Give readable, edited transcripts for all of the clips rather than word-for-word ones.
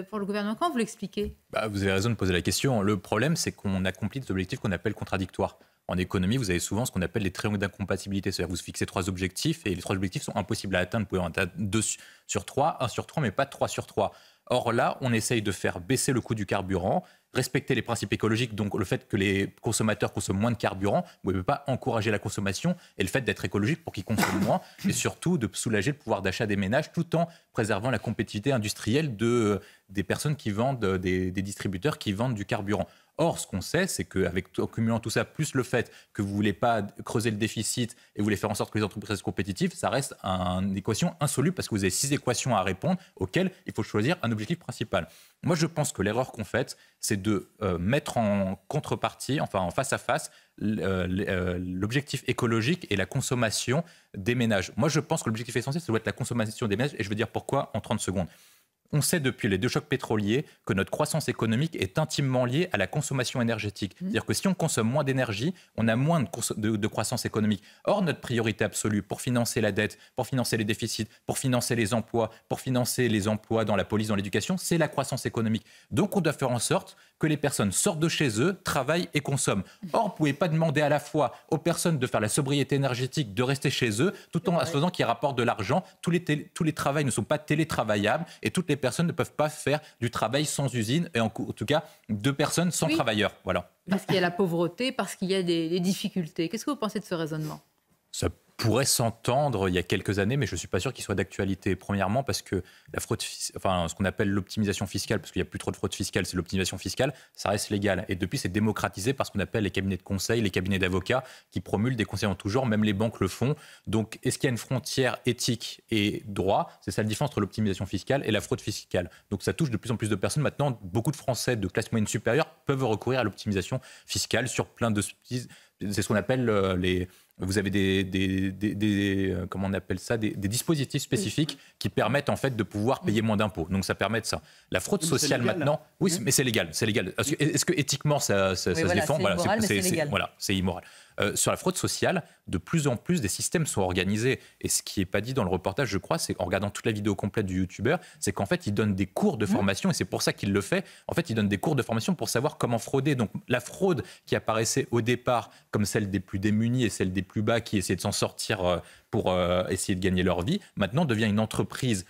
pour le gouvernement. Comment vous l'expliquez? Vous avez raison de poser la question. Le problème, c'est qu'on accomplit des objectifs qu'on appelle contradictoires. En économie, vous avez souvent ce qu'on appelle les triangles d'incompatibilité. C'est-à-dire que vous fixez 3 objectifs et les 3 objectifs sont impossibles à atteindre. Vous pouvez en atteindre 2 sur 3, 1 sur 3, mais pas 3 sur 3. Or là, on essaye de faire baisser le coût du carburant, respecter les principes écologiques, donc le fait que les consommateurs consomment moins de carburant, vous ne pouvez pas encourager la consommation et le fait d'être écologique pour qu'ils consomment moins, et surtout de soulager le pouvoir d'achat des ménages tout en préservant la compétitivité industrielle des personnes qui vendent, des distributeurs qui vendent du carburant. Or, ce qu'on sait, c'est en cumulant tout ça, plus le fait que vous ne voulez pas creuser le déficit et vous voulez faire en sorte que les entreprises restent compétitives, ça reste une équation insoluble parce que vous avez 6 équations à répondre auxquelles il faut choisir un objectif principal. Moi, je pense que l'erreur qu'on fait, c'est de mettre en contrepartie, enfin en face à face, l'objectif écologique et la consommation des ménages. Moi, je pense que l'objectif essentiel, ça doit être la consommation des ménages et je vais dire pourquoi en 30 secondes. On sait depuis les 2 chocs pétroliers que notre croissance économique est intimement liée à la consommation énergétique. C'est-à-dire que si on consomme moins d'énergie, on a moins de croissance économique. Or, notre priorité absolue pour financer la dette, pour financer les déficits, pour financer les emplois dans la police, dans l'éducation, c'est la croissance économique. Donc, on doit faire en sorte que les personnes sortent de chez eux, travaillent et consomment. Or, vous ne pouvez pas demander à la fois aux personnes de faire la sobriété énergétique, de rester chez eux, tout en faisant qu'ils rapportent de l'argent. Tous les travails ne sont pas télétravaillables et toutes les personnes ne peuvent pas faire du travail sans usine, et en tout cas, 2 personnes sans travailleurs. Voilà. Parce qu'il y a la pauvreté, parce qu'il y a des difficultés. Qu'est-ce que vous pensez de ce raisonnement? Ça pourrait s'entendre il y a quelques années, mais je ne suis pas sûr qu'il soit d'actualité. Premièrement, parce que la fraude, ce qu'on appelle l'optimisation fiscale, parce qu'il n'y a plus trop de fraude fiscale, c'est l'optimisation fiscale, ça reste légal. Et depuis, c'est démocratisé par ce qu'on appelle les cabinets de conseil, les cabinets d'avocats, qui promulguent des conseils en tout genre, même les banques le font. Donc, est-ce qu'il y a une frontière éthique et droit? C'est ça la différence entre l'optimisation fiscale et la fraude fiscale. Donc, ça touche de plus en plus de personnes. Maintenant, beaucoup de Français de classe moyenne supérieure peuvent recourir à l'optimisation fiscale sur plein de... C'est ce qu'on appelle vous avez comment on appelle ça, des dispositifs spécifiques qui permettent en fait de pouvoir payer moins d'impôts. Donc ça permet de ça. La fraude sociale légal, maintenant, oui, mais c'est légal, c'est légal. Est-ce que éthiquement ça se défend? C'est immoral, mais c'est légal. Voilà, c'est immoral. Sur la fraude sociale, de plus en plus des systèmes sont organisés. Et ce qui n'est pas dit dans le reportage, je crois, c'est en regardant toute la vidéo complète du youtubeur, c'est qu'en fait, il donne des cours de formation, et c'est pour ça qu'il le fait. En fait, il donne des cours de formation pour savoir comment frauder. Donc la fraude qui apparaissait au départ comme celle des plus démunis et celle des plus bas qui essayaient de s'en sortir pour essayer de gagner leur vie, maintenant devient une entreprise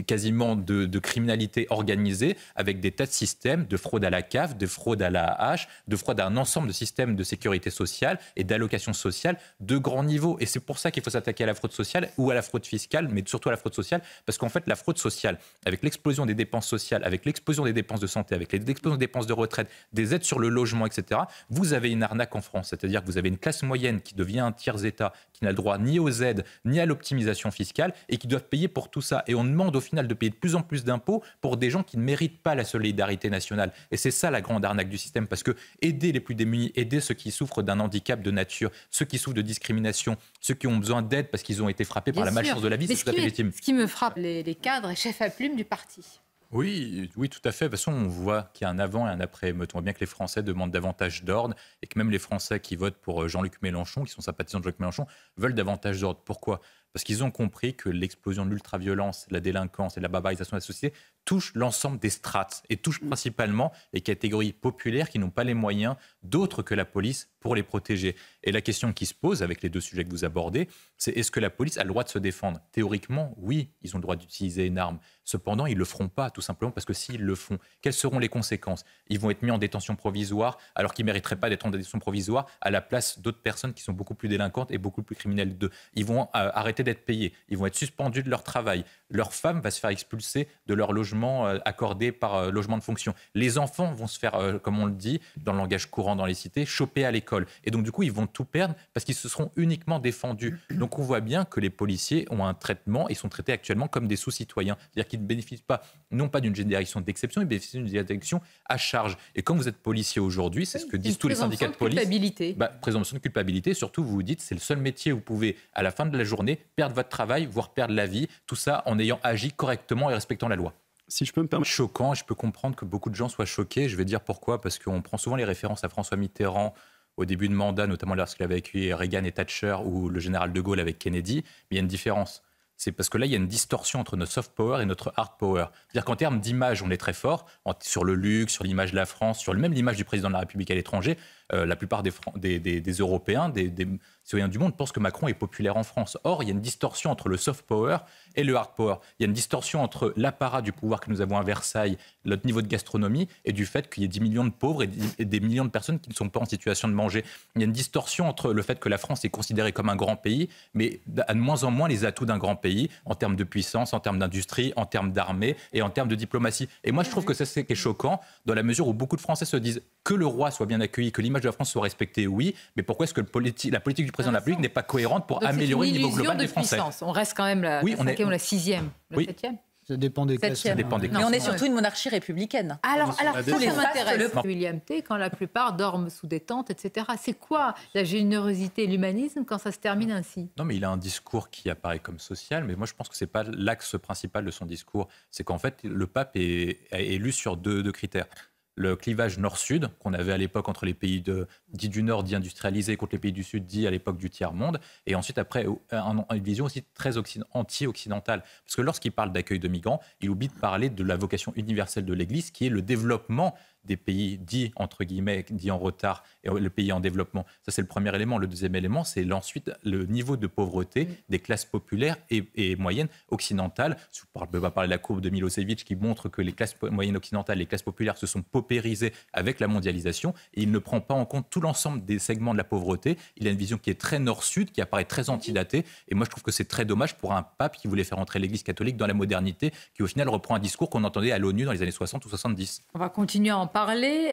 quasiment de criminalité organisée avec des tas de systèmes de fraude à la CAF, de fraude à la hache, de fraude à un ensemble de systèmes de sécurité sociale et d'allocation sociale de grand niveau. Et c'est pour ça qu'il faut s'attaquer à la fraude sociale ou à la fraude fiscale, mais surtout à la fraude sociale, parce qu'en fait, la fraude sociale, avec l'explosion des dépenses sociales, avec l'explosion des dépenses de santé, avec l'explosion des dépenses de retraite, des aides sur le logement, etc., vous avez une arnaque en France. C'est-à-dire que vous avez une classe moyenne qui devient un tiers-État, qui n'a le droit ni aux aides, ni à l'optimisation fiscale, et qui doivent payer pour tout ça. Et on demande au final de payer de plus en plus d'impôts pour des gens qui ne méritent pas la solidarité nationale. Et c'est ça la grande arnaque du système, parce que aider les plus démunis, aider ceux qui souffrent d'un handicap de nature, ceux qui souffrent de discrimination, ceux qui ont besoin d'aide parce qu'ils ont été frappés par la malchance de la vie, c'est tout à fait légitime. Ce qui me frappe, les cadres et chefs à plume du parti. Oui, tout à fait. De toute façon, on voit qu'il y a un avant et un après. On voit bien que les Français demandent davantage d'ordre et que même les Français qui votent pour Jean-Luc Mélenchon, qui sont sympathisants de Jean-Luc Mélenchon, veulent davantage d'ordre. Pourquoi ? Parce qu'ils ont compris que l'explosion de l'ultraviolence, la délinquance et la barbarisation de la société touchent l'ensemble des strates et touchent principalement les catégories populaires qui n'ont pas les moyens d'autres que la police pour les protéger. Et la question qui se pose avec les 2 sujets que vous abordez, c'est est-ce que la police a le droit de se défendre ? Théoriquement, oui, ils ont le droit d'utiliser une arme. Cependant, ils ne le feront pas, tout simplement parce que s'ils le font, quelles seront les conséquences ? Ils vont être mis en détention provisoire alors qu'ils ne mériteraient pas d'être en détention provisoire à la place d'autres personnes qui sont beaucoup plus délinquantes et beaucoup plus criminelles d'eux. Ils vont arrêter d'être payés, ils vont être suspendus de leur travail. Leur femme va se faire expulser de leur logement accordé par logement de fonction. Les enfants vont se faire, comme on le dit, dans le langage courant dans les cités, choper à l'école. Et donc, du coup, ils vont tout perdre parce qu'ils se seront uniquement défendus. Donc, on voit bien que les policiers ont un traitement et sont traités actuellement comme des sous-citoyens. C'est-à-dire qu'ils ne bénéficient pas, non pas d'une direction d'exception, ils bénéficient d'une direction à charge. Et quand vous êtes policier aujourd'hui, c'est ce que disent tous les syndicats de police. Présomption de culpabilité. Surtout, vous vous dites, c'est le seul métier où vous pouvez, à la fin de la journée, perdre votre travail, voire perdre la vie. Tout ça en ayant agi correctement et respectant la loi. Si je peux me permettre. Choquant, je peux comprendre que beaucoup de gens soient choqués. Je vais dire pourquoi, parce qu'on prend souvent les références à François Mitterrand au début de mandat, notamment lorsqu'il avait accueilli Reagan et Thatcher, ou le général de Gaulle avec Kennedy. Mais il y a une différence. c'est parce que là, il y a une distorsion entre notre soft power et notre hard power. C'est-à-dire qu'en termes d'image, on est très fort, sur le luxe, sur l'image de la France, sur même l'image du président de la République à l'étranger. La plupart des Européens, des citoyens du monde pensent que Macron est populaire en France. Or, il y a une distorsion entre le soft power et le hard power. Il y a une distorsion entre l'apparat du pouvoir que nous avons à Versailles, notre niveau de gastronomie, et du fait qu'il y ait 10 millions de pauvres et des millions de personnes qui ne sont pas en situation de manger. Il y a une distorsion entre le fait que la France est considérée comme un grand pays, mais à de moins en moins les atouts d'un grand pays, en termes de puissance, en termes d'industrie, en termes d'armée et en termes de diplomatie. Et moi, je trouve que ça, c'est choquant, dans la mesure où beaucoup de Français se disent que le roi soit bien accueilli, que l'image de la France soit respectée, oui, mais pourquoi est-ce que la politique du président de la République n'est pas cohérente pour améliorer le niveau global des Français? On reste quand même la 5e ou la 6e, la 7e. Ça dépend des classes. Mais on est surtout une monarchie républicaine. Alors ça m'intéresse. William T, quand la plupart dorment sous des tentes, etc. C'est quoi la générosité et l'humanisme quand ça se termine ainsi? Non, mais il a un discours qui apparaît comme social, mais moi je pense que ce n'est pas l'axe principal de son discours. C'est qu'en fait, le pape est élu sur deux critères. Le clivage nord-sud, qu'on avait à l'époque entre les pays dits du Nord, dits industrialisés, contre les pays du Sud, dits à l'époque du tiers-monde. Et ensuite, après, une vision aussi très anti-occidentale. Parce que lorsqu'il parle d'accueil de migrants, il oublie de parler de la vocation universelle de l'Église, qui est le développement des pays dits, entre guillemets, dits en retard, et le pays en développement. Ça, c'est le premier élément. Le deuxième élément, c'est ensuite le niveau de pauvreté des classes populaires et moyennes occidentales. Je ne vais pas parler de la courbe de Milosevic qui montre que les classes moyennes occidentales, les classes populaires se sont paupérisées avec la mondialisation, et il ne prend pas en compte tout l'ensemble des segments de la pauvreté. Il a une vision qui est très nord-sud, qui apparaît très antidatée, et moi je trouve que c'est très dommage pour un pape qui voulait faire entrer l'Église catholique dans la modernité, qui au final reprend un discours qu'on entendait à l'ONU dans les années 60 ou 70. On va continuer à en parler.